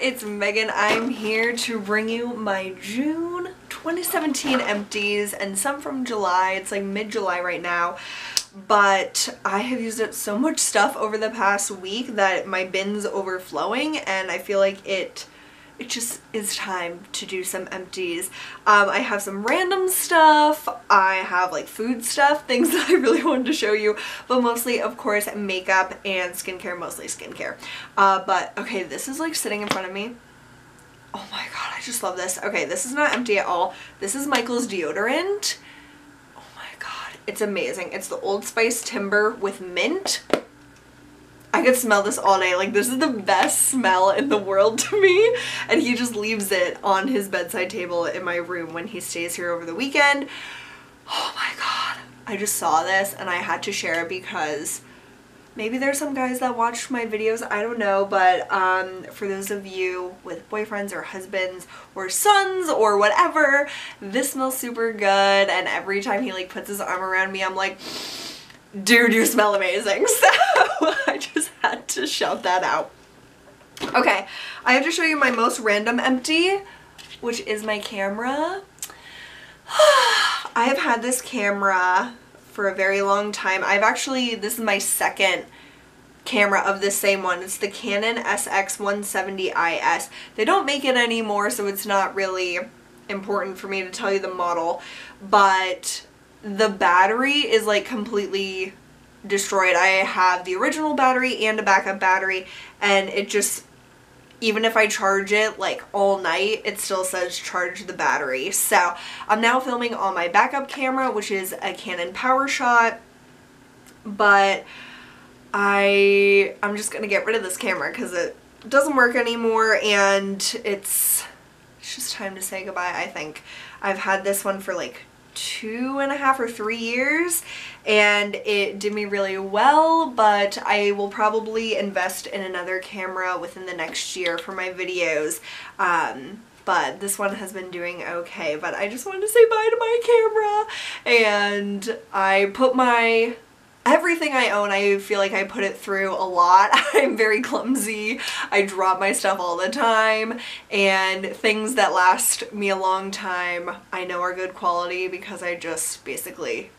it's Megan. I'm here to bring you my June 2017 empties and some from July. It's like mid-July right now, but I have used up so much stuff over the past week that my bin's overflowing, and I feel like it just is time to do some empties. I have some random stuff, I have like food stuff, things that I really wanted to show you, but mostly of course makeup and skincare, mostly skincare. But okay, this is like sitting in front of me. Oh my god, I just love this. Okay, this is not empty at all. This is Michael's deodorant. Oh my god, it's amazing. It's the Old Spice Timber with mint. I could smell this all day. Like, this is the best smell in the world to me, and he just leaves it on his bedside table in my room when he stays here over the weekend. Oh my god, I just saw this and I had to share it because maybe there's some guys that watch my videos, I don't know, but for those of you with boyfriends or husbands or sons or whatever, this smells super good, and every time he like puts his arm around me, I'm like, dude, you smell amazing. So I just had to shout that out. Okay, I have to show you my most random empty, which is my camera. I have had this camera for a very long time. This is my second camera of the same one. It's the Canon SX170IS. They don't make it anymore, so it's not really important for me to tell you the model, but the battery is like completely destroyed. I have the original battery and a backup battery, and it just, even if I charge it like all night, it still says charge the battery. So I'm now filming on my backup camera, which is a Canon PowerShot, but I'm just gonna get rid of this camera because it doesn't work anymore, and it's just time to say goodbye. I think I've had this one for like 2.5 or 3 years, and it did me really well, but I will probably invest in another camera within the next year for my videos. But this one has been doing okay, but I just wanted to say bye to my camera, and I put everything I own, I feel like I put it through a lot. I'm very clumsy. I drop my stuff all the time, and things that last me a long time I know are good quality because I just basically,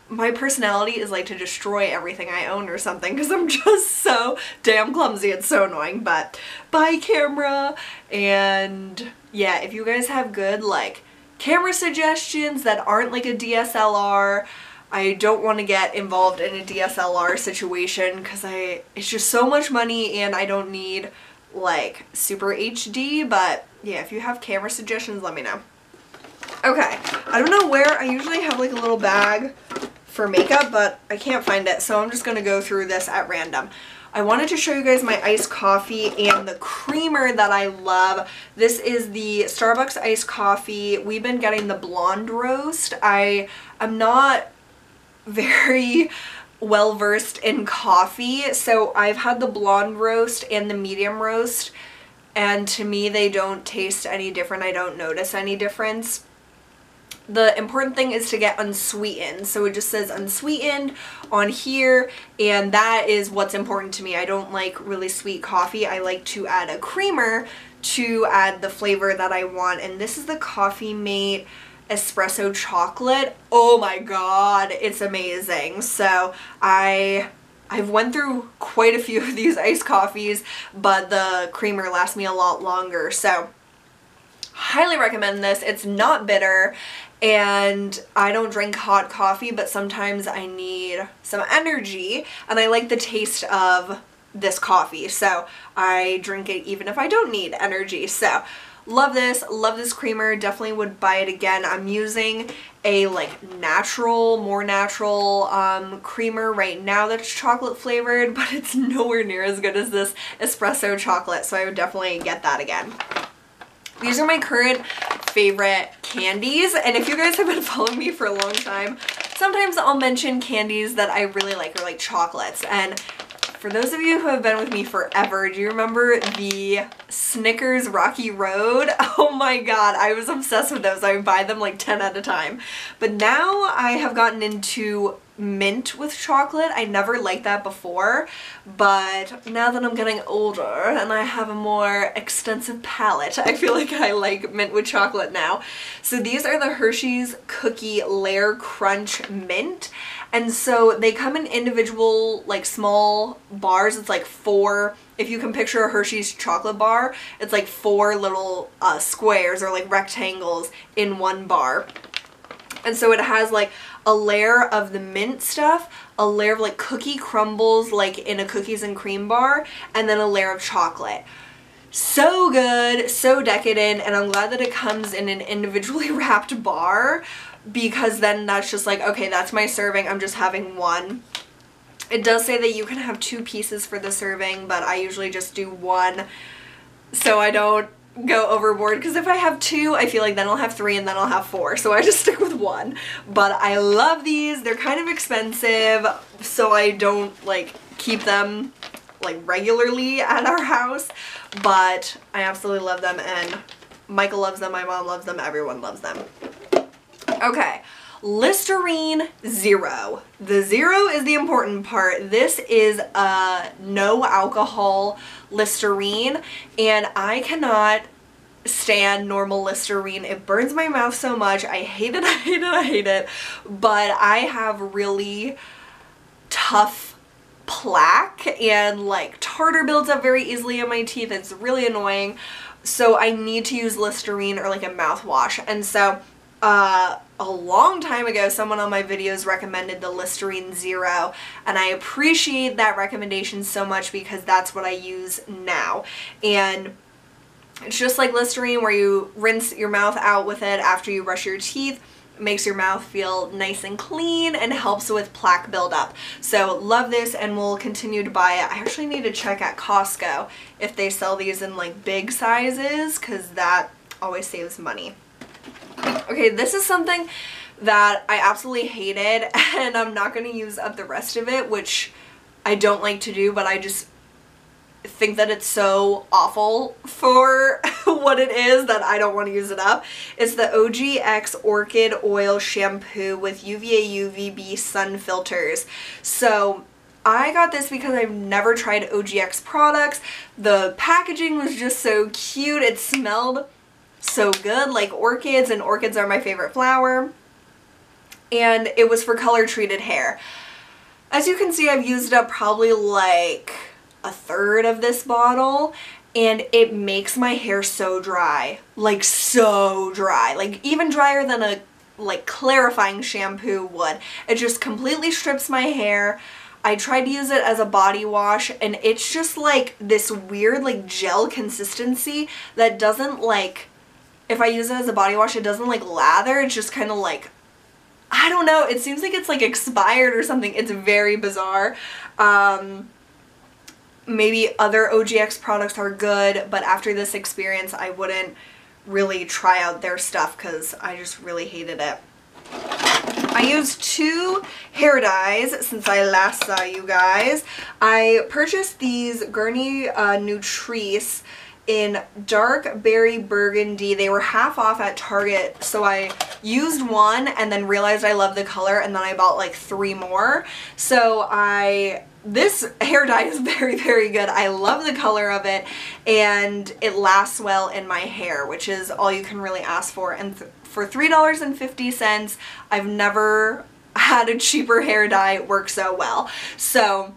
my personality is like to destroy everything I own or something because I'm just so damn clumsy. It's so annoying. But bye camera. And yeah, if you guys have good like camera suggestions that aren't like a DSLR, I don't want to get involved in a DSLR situation because it's just so much money, and I don't need like super HD, but yeah, if you have camera suggestions, let me know. Okay, I don't know where, I usually have like a little bag for makeup, but I can't find it, so I'm just going to go through this at random. I wanted to show you guys my iced coffee and the creamer that I love. This is the Starbucks iced coffee. We've been getting the blonde roast. I'm not very well versed in coffee, so I've had the blonde roast and the medium roast, and to me they don't taste any different. I don't notice any difference. The important thing is to get unsweetened, so it just says unsweetened on here, and that is what's important to me. I don't like really sweet coffee. I like to add a creamer to add the flavor that I want, and this is the Coffee Mate espresso chocolate. Oh my god, it's amazing. So I've went through quite a few of these iced coffees, but the creamer lasts me a lot longer, so highly recommend this. It's not bitter, and I don't drink hot coffee, but sometimes I need some energy, and I like the taste of this coffee, so I drink it even if I don't need energy. So love this creamer, definitely would buy it again. I'm using a like more natural creamer right now that's chocolate flavored, but it's nowhere near as good as this espresso chocolate, so I would definitely get that again. These are my current favorite candies, and if you guys have been following me for a long time, sometimes I'll mention candies that I really like, or like chocolates. And for those of you who have been with me forever, do you remember the Snickers Rocky Road? Oh my god, I was obsessed with those. I would buy them like 10 at a time. But now I have gotten into mint with chocolate. I never liked that before, but now that I'm getting older and I have a more extensive palate, I feel like I like mint with chocolate now. So these are the Hershey's Cookie Layer Crunch Mint, and so they come in individual like small bars. It's like 4, if you can picture a Hershey's chocolate bar, it's like 4 little squares or like rectangles in one bar. And so it has like a layer of the mint stuff, a layer of like cookie crumbles like in a cookies and cream bar, and then a layer of chocolate. So good, so decadent, and I'm glad that it comes in an individually wrapped bar, because then that's just like, okay, that's my serving, I'm just having one. It does say that you can have 2 pieces for the serving, but I usually just do 1 so I don't go overboard, because if I have 2, I feel like then I'll have 3 and then I'll have 4, so I just stick with 1. But I love these. They're kind of expensive, so I don't like keep them like regularly at our house, but I absolutely love them, and Michael loves them, my mom loves them, everyone loves them. Okay, Listerine Zero. The zero is the important part. This is a no alcohol Listerine, and I cannot stand normal Listerine. It burns my mouth so much. I hate it, I hate it, I hate it. But I have really tough plaque, and like tartar builds up very easily in my teeth. It's really annoying. So I need to use Listerine or like a mouthwash. And so a long time ago, someone on my videos recommended the Listerine Zero, and I appreciate that recommendation so much because that's what I use now. And it's just like Listerine, where you rinse your mouth out with it after you brush your teeth. It makes your mouth feel nice and clean and helps with plaque buildup. So love this, and we'll continue to buy it. I actually need to check at Costco if they sell these in like big sizes, because that always saves money. Okay, this is something that I absolutely hated, and I'm not going to use up the rest of it, which I don't like to do, but I just think that it's so awful for what it is that I don't want to use it up. It's the OGX Orchid Oil Shampoo with UVA UVB sun filters. So I got this because I've never tried OGX products. The packaging was just so cute. It smelled so good, like orchids, and orchids are my favorite flower. And it was for color treated hair. As you can see, I've used up probably like 1/3 of this bottle, and it makes my hair so dry, like so dry, like even drier than a like clarifying shampoo would. It just completely strips my hair. I tried to use it as a body wash, and it's just like this weird like gel consistency that doesn't like, if I use it as a body wash, it doesn't like lather. It's just kind of like, I don't know, it seems like it's like expired or something. It's very bizarre. Maybe other OGX products are good, but after this experience I wouldn't really try out their stuff because I just really hated it. I used 2 hair dyes since I last saw you guys. I purchased these Garnier Nutrice in dark berry burgundy. They were half off at Target, so I used 1 and then realized I love the color, and then I bought like 3 more. So this hair dye is very, very good. I love the color of it, and it lasts well in my hair, which is all you can really ask for. And for $3.50, I've never had a cheaper hair dye work so well. So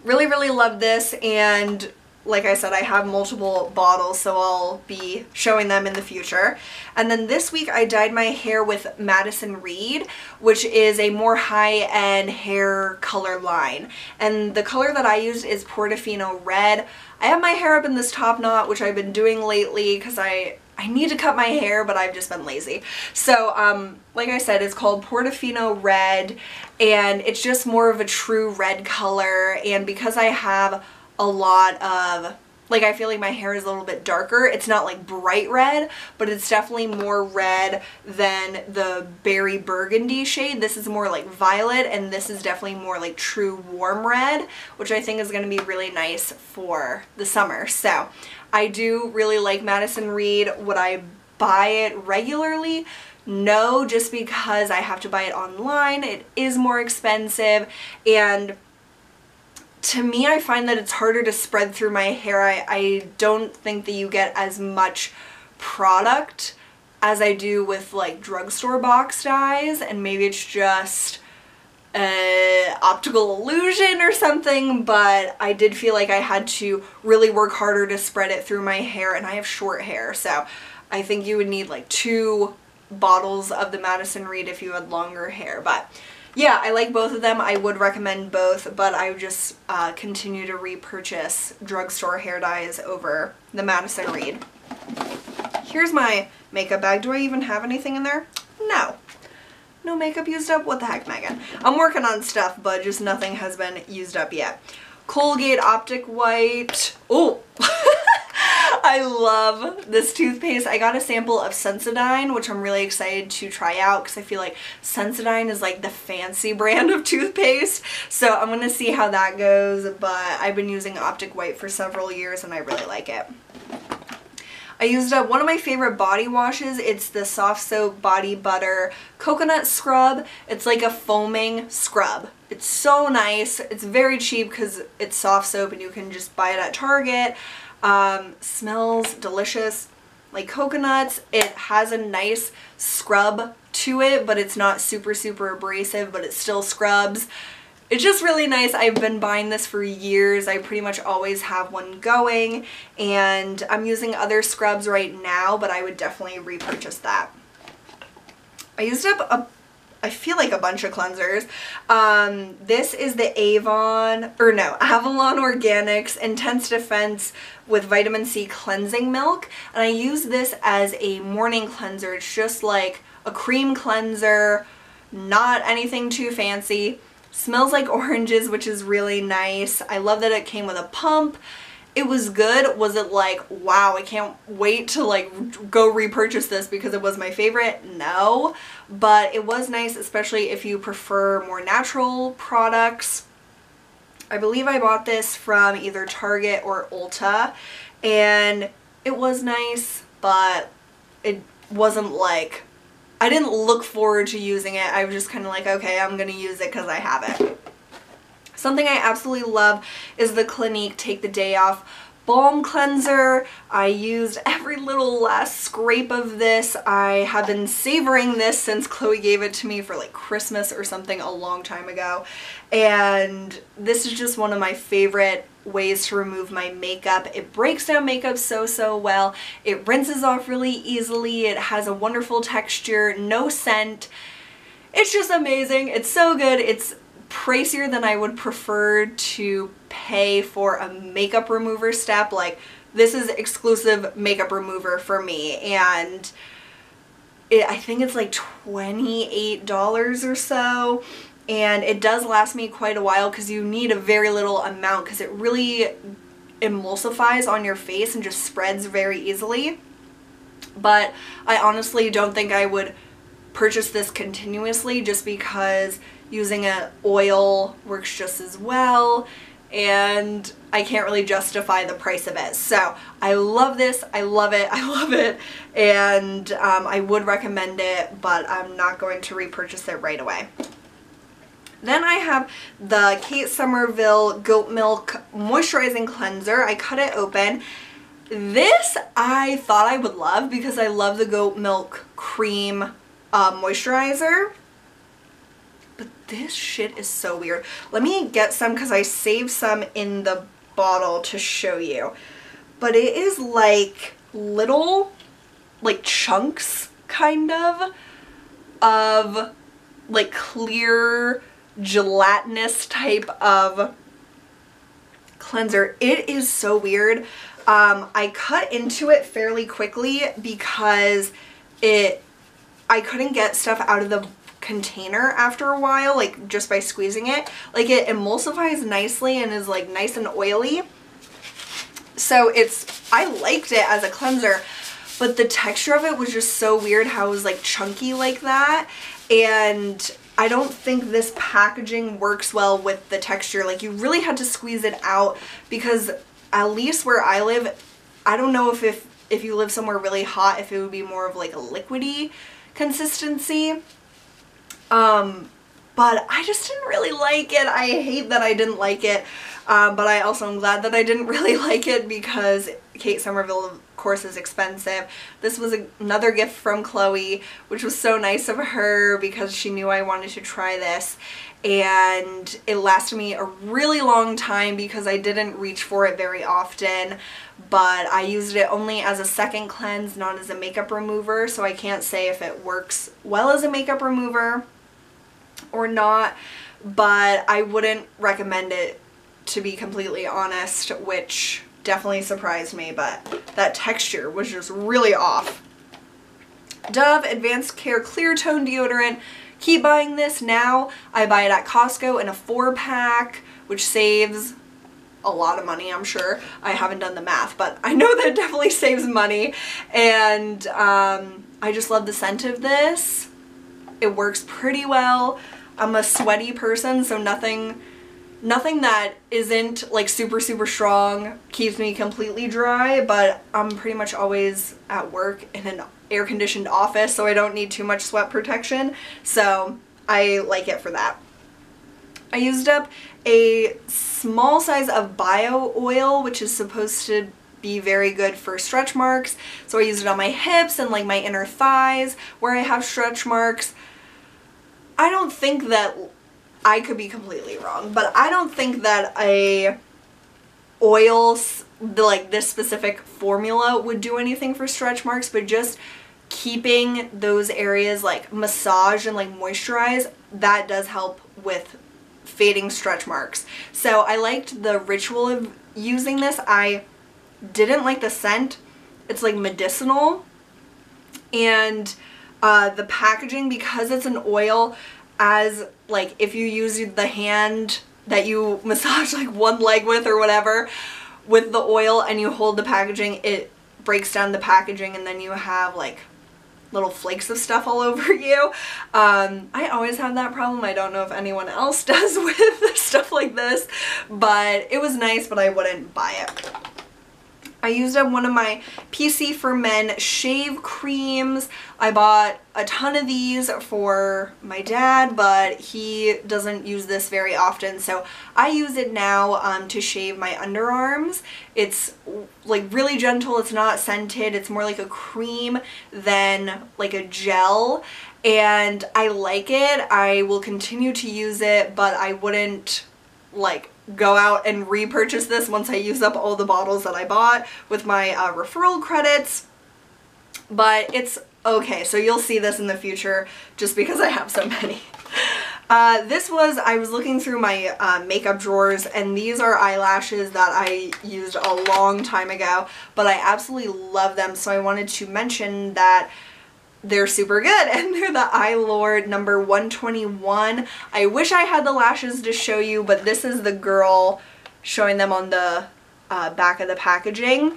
really, really love this, and like I said, I have multiple bottles, so I'll be showing them in the future. And then this week I dyed my hair with Madison Reed, which is a more high-end hair color line. And the color that I used is Portofino Red. I have my hair up in this top knot, which I've been doing lately because I need to cut my hair, but I've just been lazy. So, like I said, it's called Portofino Red, and it's just more of a true red color. And because I have a lot of, like, I feel like my hair is a little bit darker. It's not like bright red, but it's definitely more red than the berry burgundy shade. This is more like violet, and this is definitely more like true warm red, which I think is going to be really nice for the summer. So I do really like Madison Reed. Would I buy it regularly? No, just because I have to buy it online. It is more expensive, and to me, I find that it's harder to spread through my hair. I don't think that you get as much product as I do with like drugstore box dyes, and maybe it's just optical illusion or something, but I did feel like I had to really work harder to spread it through my hair, and I have short hair, so I think you would need like 2 bottles of the Madison Reed if you had longer hair. But yeah, I like both of them. I would recommend both, but I would just continue to repurchase drugstore hair dyes over the Madison Reed. Here's my makeup bag. Do I even have anything in there? No. No makeup used up? What the heck, Megan? I'm working on stuff, but just nothing has been used up yet. Colgate Optic White. Oh! I love this toothpaste. I got a sample of Sensodyne, which I'm really excited to try out because I feel like Sensodyne is like the fancy brand of toothpaste. So I'm going to see how that goes, but I've been using Optic White for several years and I really like it. I used up one of my favorite body washes. It's the Soft Soap Body Butter Coconut Scrub. It's like a foaming scrub. It's so nice. It's very cheap because it's soft soap and you can just buy it at Target. Smells delicious, like coconuts. It has a nice scrub to it, but it's not super abrasive, but it still scrubs. It's just really nice. I've been buying this for years. I pretty much always have one going, and I'm using other scrubs right now, but I would definitely repurchase that. I used up I feel like a bunch of cleansers. This is the Avalon Organics Intense Defense with Vitamin C Cleansing Milk, and I use this as a morning cleanser. It's just like a cream cleanser, not anything too fancy. Smells like oranges, which is really nice. I love that it came with a pump. It was good. Was it like, wow, I can't wait to like go repurchase this because it was my favorite? No, but it was nice, especially if you prefer more natural products. I believe I bought this from either Target or Ulta, and it was nice, but it wasn't like, I didn't look forward to using it. I was just kind of like, okay, I'm gonna use it because I have it. Something I absolutely love is the Clinique Take the Day Off Balm Cleanser. I used every little last scrape of this. I have been savoring this since Chloe gave it to me for like Christmas or something a long time ago. And this is just one of my favorite ways to remove my makeup. It breaks down makeup so well. It rinses off really easily. It has a wonderful texture, no scent. It's just amazing. It's so good. It's pricier than I would prefer to pay for a makeup remover step. Like, this is exclusive makeup remover for me, and I think it's like $28 or so, and it does last me quite a while because you need a very little amount because it really emulsifies on your face and just spreads very easily. But I honestly don't think I would purchase this continuously just because using an oil works just as well, and I can't really justify the price of it. So I love this. I love it. I love it. And I would recommend it, but I'm not going to repurchase it right away. Then I have the Kate Somerville Goat Milk Moisturizing Cleanser. I cut it open. This I thought I would love because I love the goat milk cream moisturizer. But this shit is so weird. Let me get some because I saved some in the bottle to show you. But it is like little, like chunks kind of like clear gelatinous type of cleanser. It is so weird. I cut into it fairly quickly because I couldn't get stuff out of the container after a while, like just by squeezing it. Like, it emulsifies nicely and is like nice and oily. So I liked it as a cleanser, but the texture of it was just so weird how it was like chunky like that, and I don't think this packaging works well with the texture. Like, you really had to squeeze it out because at least where I live, I don't know if you live somewhere really hot, if it would be more of like a liquidy consistency. But I just didn't really like it. I hate that I didn't like it, but I also am glad that I didn't really like it because Kate Somerville, of course, is expensive. This was another gift from Chloe, which was so nice of her because she knew I wanted to try this, and it lasted me a really long time because I didn't reach for it very often, but I used it only as a second cleanse, not as a makeup remover, so I can't say if it works well as a makeup remover or not, but I wouldn't recommend it, to be completely honest, which definitely surprised me, but that texture was just really off. Dove Advanced Care Clear Tone Deodorant. Keep buying this now. I buy it at Costco in a 4-pack, which saves a lot of money, I'm sure. I haven't done the math, but I know that it definitely saves money, and I just love the scent of this. It works pretty well. I'm a sweaty person, so nothing that isn't like super strong keeps me completely dry, but I'm pretty much always at work in an air-conditioned office, so I don't need too much sweat protection, so I like it for that. I used up a small size of bio oil, which is supposed to be very good for stretch marks, so I used it on my hips and like my inner thighs where I have stretch marks. I don't think that, I could be completely wrong, but I don't think that a oil like this specific formula would do anything for stretch marks, but just keeping those areas like massaged and like moisturized, that does help with fading stretch marks. So I liked the ritual of using this. I didn't like the scent. It's like medicinal, and the packaging, because it's an oil, as like if you use the hand that you massage like one leg with or whatever with the oil and you hold the packaging, it breaks down the packaging and then you have like little flakes of stuff all over you. I always have that problem. I don't know if anyone else does with stuff like this, but it was nice, but I wouldn't buy it. I used up one of my PC for Men shave creams. I bought a ton of these for my dad, but he doesn't use this very often, so I use it now to shave my underarms. It's like really gentle, it's not scented, it's more like a cream than like a gel, and I like it. I will continue to use it, but I wouldn't like go out and repurchase this once I use up all the bottles that I bought with my referral credits, but it's okay. So you'll see this in the future just because I have so many. I was looking through my makeup drawers, and these are eyelashes that I used a long time ago, but I absolutely love them, so I wanted to mention that they're super good, and they're the iLord number 121. I wish I had the lashes to show you, but this is the girl showing them on the back of the packaging.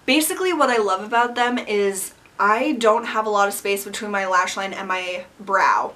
Basically what I love about them is I don't have a lot of space between my lash line and my brow.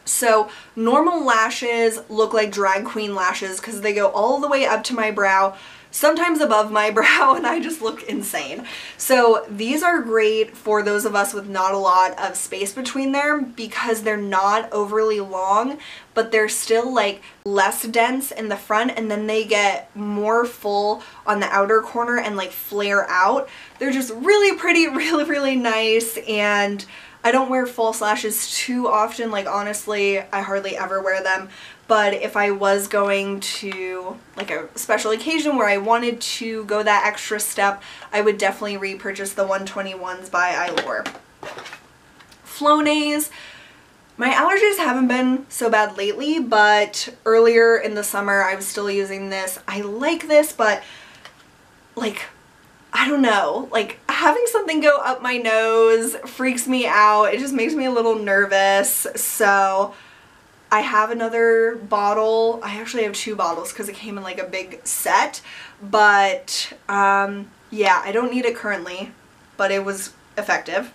So normal lashes look like drag queen lashes because they go all the way up to my brow, sometimes above my brow, and I just look insane. So these are great for those of us with not a lot of space between there because they're not overly long, but they're still like less dense in the front, and then they get more full on the outer corner and like flare out. They're just really pretty, really nice, and I don't wear false lashes too often. Like honestly, I hardly ever wear them. But if I was going to like a special occasion where I wanted to go that extra step, I would definitely repurchase the 121s by iLord. Flonase. My allergies haven't been so bad lately, but earlier in the summer I was still using this. I like this, but like, I don't know, like having something go up my nose freaks me out. It just makes me a little nervous. So I have another bottle. I actually have 2 bottles because it came in like a big set, but yeah, I don't need it currently, but it was effective.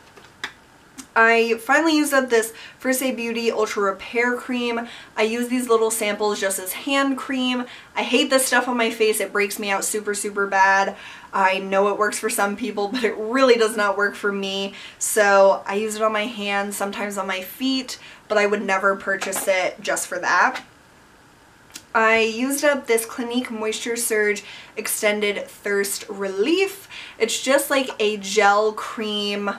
I finally used up this First Aid Beauty Ultra Repair Cream. I use these little samples just as hand cream. I hate this stuff on my face. It breaks me out super bad. I know it works for some people, but it really does not work for me. So I use it on my hands, sometimes on my feet, but I would never purchase it just for that. I used up this Clinique Moisture Surge Extended Thirst Relief. It's just like a gel cream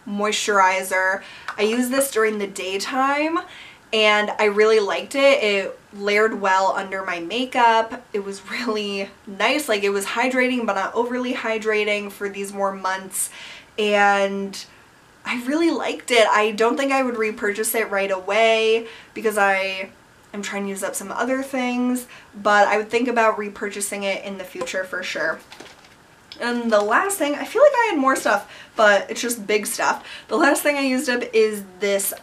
moisturizer. I use this during the daytime and I really liked it. It layered well under my makeup. It was really nice. Like, it was hydrating but not overly hydrating for these warm months, and I really liked it. I don't think I would repurchase it right away because I'm trying to use up some other things, but I would think about repurchasing it in the future for sure. And the last thing, I feel like I had more stuff, but it's just big stuff. The last thing I used up is this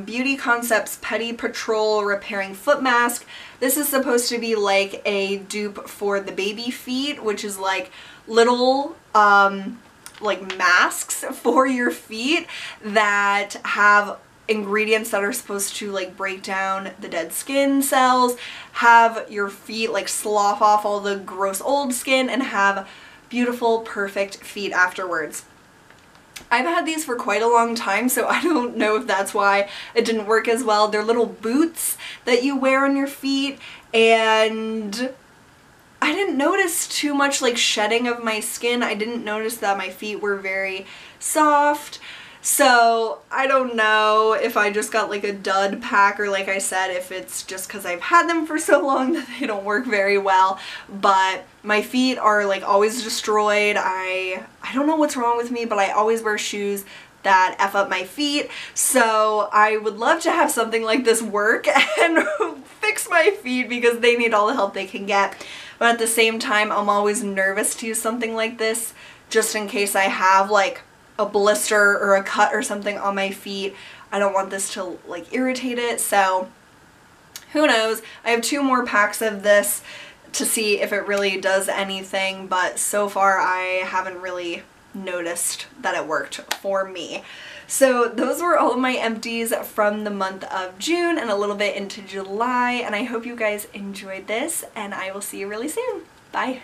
Beauty Concepts Pedi Patrol Repairing Foot Mask. This is supposed to be like a dupe for the baby feet, which is like little like masks for your feet that have ingredients that are supposed to like break down the dead skin cells, have your feet like slough off all the gross old skin, and have beautiful, perfect feet afterwards. I've had these for quite a long time, so I don't know if that's why it didn't work as well. They're little boots that you wear on your feet, and I didn't notice too much like shedding of my skin. I didn't notice that my feet were very soft. So I don't know if I just got like a dud pack, or like I said, if it's just because I've had them for so long that they don't work very well, but my feet are like always destroyed. I don't know what's wrong with me, but I always wear shoes that F up my feet, so I would love to have something like this work and fix my feet because they need all the help they can get. But at the same time, I'm always nervous to use something like this just in case I have like a blister or a cut or something on my feet. I don't want this to like irritate it, so who knows. I have 2 more packs of this to see if it really does anything, but so far I haven't really noticed that it worked for me. So those were all of my empties from the month of June and a little bit into July, and I hope you guys enjoyed this, and I will see you really soon. Bye!